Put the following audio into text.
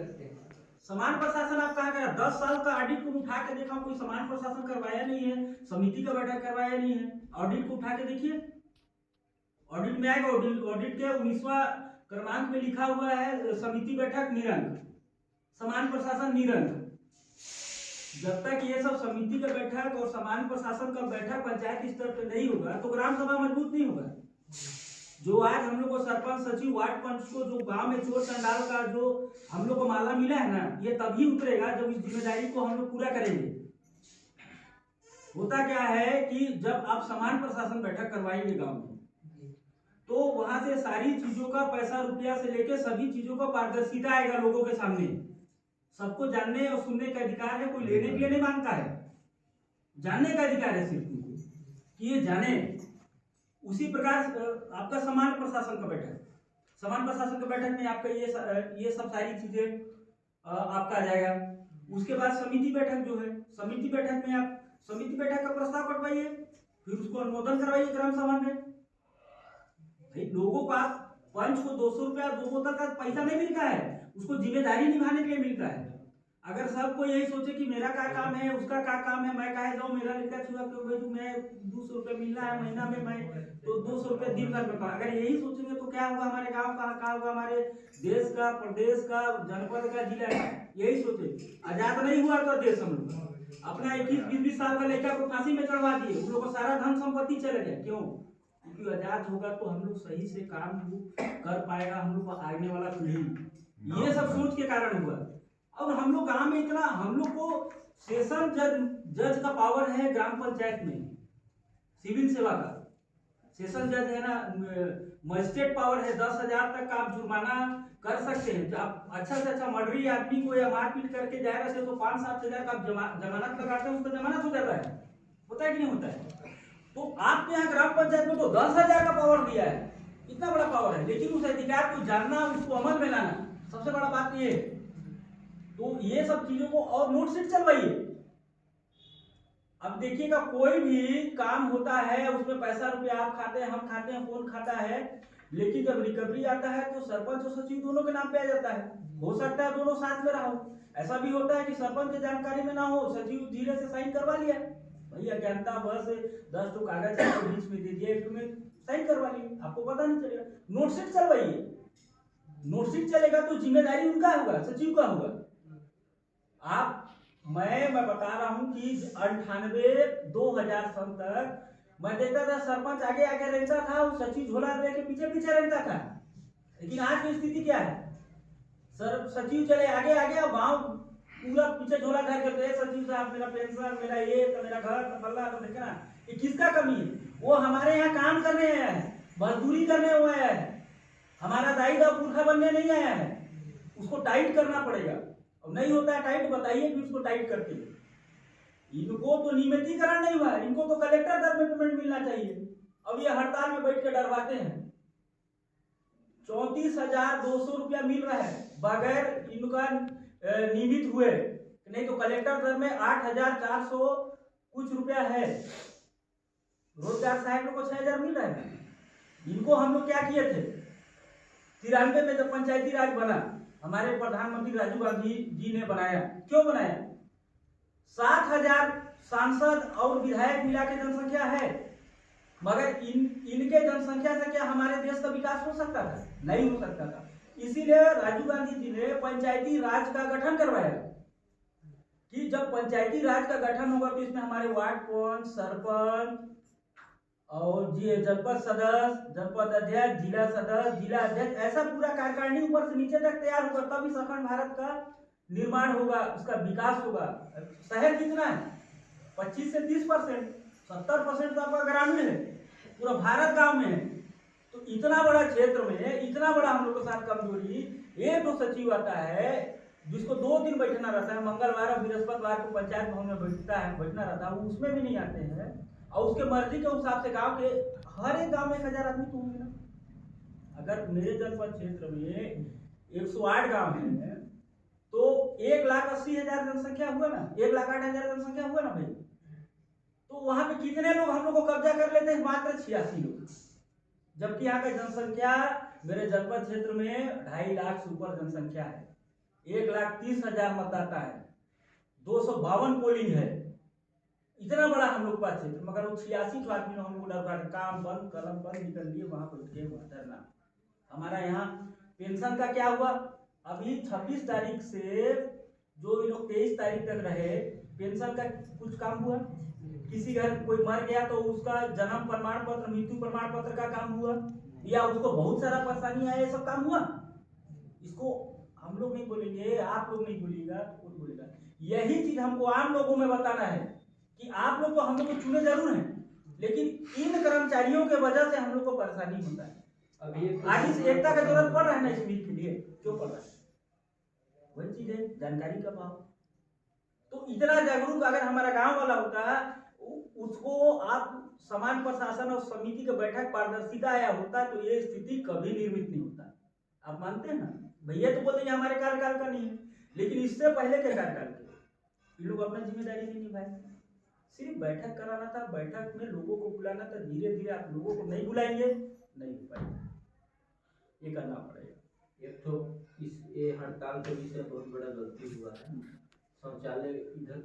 करते हैं। समान प्रशासन आप कहाँ करा? 10 साल का ऑडिट को उठा के देखा, कोई समान प्रशासन करवाया नहीं है, समिति का बैठक करवाया नहीं है। ऑडिट को उठा के देखिए, ऑडिट में आएगा, ऑडिट के 19वां क्रमांक में लिखा हुआ है समिति बैठक निरंक, समान प्रशासन निरंक। जब तक ये सब समिति का बैठक और समान प्रशासन का बैठक पंचायत स्तर पे नहीं होगा तो ग्राम सभा मजबूत नहीं होगा। जो आज हम लोग को सरपंच सचिव वार्ड पंच को जो गांव में चोर चंडाल का जो हम लोग को माला मिला है ना, ये तभी उतरेगा जब इस जिम्मेदारी को हम लोग पूरा करेंगे। होता क्या है कि जब आप समान प्रशासन बैठक करवाएंगे गांव में तो वहां से सारी चीजों का पैसा रुपया से लेके सभी चीजों का पारदर्शिता आएगा लोगों के सामने। सबको जानने और सुनने का अधिकार है, कोई लेने के लिए नहीं मांगता है, जानने का अधिकार है सिर्फ उनको कि ये जाने। उसी प्रकार आपका समान प्रशासन का बैठक, समान प्रशासन का बैठक में आपका ये सब सारी चीजें आपका आ जाएगा। उसके बाद समिति बैठक जो है, समिति बैठक में आप समिति बैठक का प्रस्ताव कटवाइए, फिर उसको अनुमोदन करवाइए ग्राम सभा में। भाई लोगों का पंच को 200 रुपया 2 बोतल का पैसा नहीं मिलता है, उसको जिम्मेदारी निभाने के लिए मिलता है। अगर सबको यही सोचे कि मेरा क्या काम है, उसका क्या काम है, मैं काहे जाऊँ, मेरा लड़का छुआ क्यों भेजूं, मैं 200 रुपये मिलना है महीना में, मैं तो 200 रुपये दिन भर में। अगर यही सोचेंगे तो क्या होगा हमारे गांव का, क्या होगा हमारे देश का, प्रदेश का, जनपद का, जिला का। यही सोचे। आजाद नहीं हुआ तो देश हम लोग अपना 21-20 साल का लड़का को फांसी में चढ़वा दिए, उन लोगों को सारा धन संपत्ति चले गया। क्यों? क्योंकि आजाद होगा तो हम लोग सही से काम कर पाएगा हम लोग आने वाला पीढ़ी। ये सब सोच के कारण हुआ। अब हम लोग गांव में इतना, हम लोग को सेशन जज का पावर है ग्राम पंचायत में, सिविल सेवा का सेशन जज है ना, मजिस्ट्रेट पावर है। 10,000 तक का आप जुर्माना कर सकते हैं। आप अच्छा से अच्छा मर्डरी आदमी को या मारपीट करके जा रहे थे तो 5-7 हजार का आप जमानत लगाते हैं, उसका जमानत हो जाता है। होता है कि नहीं होता है? तो आपके यहाँ ग्राम पंचायत में तो 10,000 का पावर दिया है, इतना बड़ा पावर है, लेकिन उस अधिकार को जानना, उसको अमल में लाना, सबसे बड़ा बात ये। तो ये सब चीजों को और नोट शीट चलवाइए। अब देखिएगा कोई भी काम होता है उसमें पैसा रुपया आप खाते हैं, हम खाते हैं, कौन खाता है, लेकिन जब रिकवरी आता है तो सरपंच और सचिव दोनों के नाम पे आ जाता है। हो सकता है दोनों साथ में रहो। ऐसा भी होता है कि सरपंच की जानकारी में ना हो, सचिव धीरे से साइन करवा लिया, भैया अज्ञानता बस 10 तो कागज बीच में दे दिया, एक में साइन करवा लिए, आपको पता नहीं चलेगा। नोट शीट चलवाइए। नोट शीट चलेगा तो जिम्मेदारी उनका होगा, सचिव का होगा। आप मैं बता रहा हूं कि 98-2000 सन तक मैं देखता था सरपंच आगे आगे रहता था, वो सचिव झोला लेके पीछे पीछे रहता था। लेकिन आज की स्थिति क्या है? सर सचिव चले आगे आगे और गांव पूरा पीछे झोला धर करते हैं, सचिव साहब मेरा पेंशन, मेरा ये, मेरा घर, फल्ला, तो देखा ये किसका कमी है? वो हमारे यहाँ काम करने आया है, मजदूरी करने हुआ है, हमारा दाई दाऊ पुरखा बनने नहीं आया है। उसको टाइट करना पड़ेगा। अब नहीं होता है टाइट, बताइए कि उसको टाइट करके। इनको तो नियमितीकरण नहीं हुआ है, इनको तो कलेक्टर दर में पेमेंट मिलना चाहिए। अब ये हड़ताल में बैठ के डरवाते हैं। 34,200 रुपया मिल रहा है बगैर इनका नियमित हुए, नहीं तो कलेक्टर दर में 8,400 कुछ रुपया है। रोजगार सहायक को 6,000 मिल रहा है। इनको हम लोग क्या किए थे 93 में जब पंचायती राज बना, हमारे प्रधानमंत्री राजीव गांधी जी ने बनाया। क्यों बनाया? 7,000 सांसद और विधायक मिला के जनसंख्या है, मगर इनके जनसंख्या से क्या हमारे देश का विकास हो सकता था? नहीं हो सकता था। इसीलिए राजीव गांधी जी ने पंचायती राज का गठन करवाया कि जब पंचायती राज का गठन होगा तो इसमें हमारे वार्ड पंच, सरपंच और जनपद सदस्य, जनपद अध्यक्ष, जिला सदस्य, जिला अध्यक्ष, ऐसा पूरा कार्यकारिणी ऊपर से नीचे तक तैयार होगा, तब इस अखंड भारत का निर्माण होगा, उसका विकास होगा। शहर कितना है? 25 से 30%, 70% तो आपका ग्रामीण है, पूरा भारत गांव में है। तो इतना बड़ा क्षेत्र में इतना बड़ा हम लोग के साथ कमजोरी। एक तो सचिव आता है जिसको 2 दिन बैठना रहता है, मंगलवार और बृहस्पतिवार को पंचायत भवन में बैठना रहता है, वो उसमें भी नहीं आते हैं। और उसके मर्जी के हिसाब से गांव के हर एक गांव में 1,000 आदमी तो होंगे ना। अगर मेरे जनपद क्षेत्र में 108 गांव है तो 1,80,000 जनसंख्या हुआ ना, 1,08,000 जनसंख्या हुआ ना भाई। तो वहां पे कितने लोग हम लोग को कब्जा कर लेते हैं? मात्र 86 लोग। जबकि यहाँ का जनसंख्या मेरे जनपद क्षेत्र में 2.5 लाख से ऊपर जनसंख्या है। 1,30,000 मतदाता है, 252 पोलिंग है, इतना बड़ा हम लोग पास क्षेत्र, मगर वो 86 आदमी हम लोग डर काम बंद कलम बंद निकल लिए वहां पर उठ के वहां धरना। हमारा यहाँ पेंशन का क्या हुआ? अभी 26 तारीख से जो ये लोग 23 तारीख तक रहे, पेंशन का कुछ काम हुआ? किसी घर कोई मर गया तो उसका जन्म प्रमाण पत्र, मृत्यु प्रमाण पत्र का काम हुआ? या उसको बहुत सारा परेशानी आया, ये सब काम हुआ? इसको हम लोग नहीं बोलेंगे, आप लोग नहीं बोलिएगा तो कौन बोलेगा? यही चीज हमको आम लोगों में बताना है कि आप लोग तो हम लोग को चुने जरूर हैं, लेकिन इन कर्मचारियों के वजह से हम लोग को परेशानी होता है। आज इस एकता का जरूरत पड़ रहा है ना इस मीट के लिए, क्यों पड़ रहा है? वही चीज है, जानकारी का अभाव। तो इतना जागरूक अगर हमारा गांव वाला होता है, उसको आप समान प्रशासन और समिति का बैठक पारदर्शिता आया होता, तो ये स्थिति कभी निर्मित नहीं होता। आप मानते हैं ना? भैया तो बोलते हैं हमारे कार्यकाल का नहीं है, लेकिन इससे पहले के कार्यकाल के ये लोग अपना जिम्मेदारी नहीं निभाए। सिर्फ बैठक कराना था, बैठक में लोगों को बुलाना था। धीरे धीरे आप लोगों को नहीं बुलाएंगे, नहीं हो पाएगा, ये करना पड़ेगा। एक तो इस हड़ताल के विषय बहुत बड़ा गलती हुआ है। शौचालय इधर